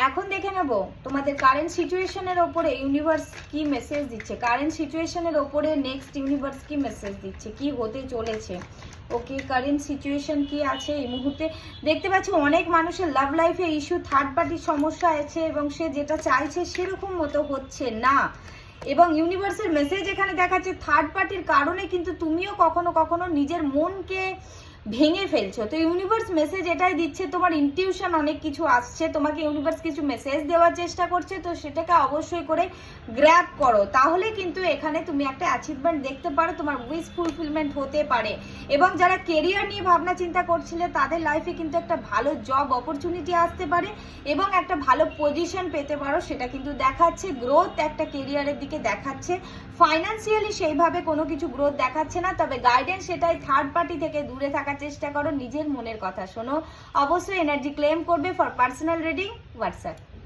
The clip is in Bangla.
এখন দেখে নেব তোমাদের কারেন্ট সিচুয়েশনের ওপরে ইউনিভার্স কি মেসেজ দিচ্ছে, কারেন্ট সিচুয়েশনের ওপরে নেক্সট ইউনিভার্স কি মেসেজ দিচ্ছে, কি হতে চলেছে। ওকে, কারেন্ট সিচুয়েশন কি আছে এই মুহূর্তে। দেখতে পাচ্ছি অনেক মানুষের লাভ লাইফে ইস্যু, থার্ড পার্টির সমস্যা আছে এবং সে যেটা চাইছে সেরকম মতো হচ্ছে না। এবং ইউনিভার্সের মেসেজ এখানে দেখাচ্ছে থার্ড পার্টির কারণে কিন্তু তুমিও কখনো কখনো নিজের মনকে ভেঙে ফেলছো। তো ইউনিভার্স মেসেজ এটাই দিচ্ছে, তোমার ইনটিউশন অনেক কিছু আসছে, তোমাকে ইউনিভার্স কিছু মেসেজ দেওয়ার চেষ্টা করছে, তো সেটাকে অবশ্যই করে গ্র্যাব করো, তাহলে কিন্তু এখানে তুমি একটা অ্যাচিভমেন্ট দেখতে পারো, তোমার উইশ ফুলফিলমেন্ট হতে পারে। এবং যারা কেরিয়ার নিয়ে ভাবনা চিন্তা করছিলে তাদের লাইফে কিন্তু একটা ভালো জব অপরচুনিটি আসতে পারে এবং একটা ভালো পজিশন পেতে পারো, সেটা কিন্তু দেখাচ্ছে। গ্রোথ একটা কেরিয়ারের দিকে দেখাচ্ছে, ফাইন্যান্সিয়ালি সেইভাবে কোনো কিছু গ্রোথ দেখাচ্ছে না, তবে গাইডেন্স সেটাই থার্ড পার্টি থেকে দূরে থাকার চেষ্টা করো, নিজের মনের কথা শোনো। অবশ্যই এনার্জি ক্লেম করবে। For personal reading WhatsApp.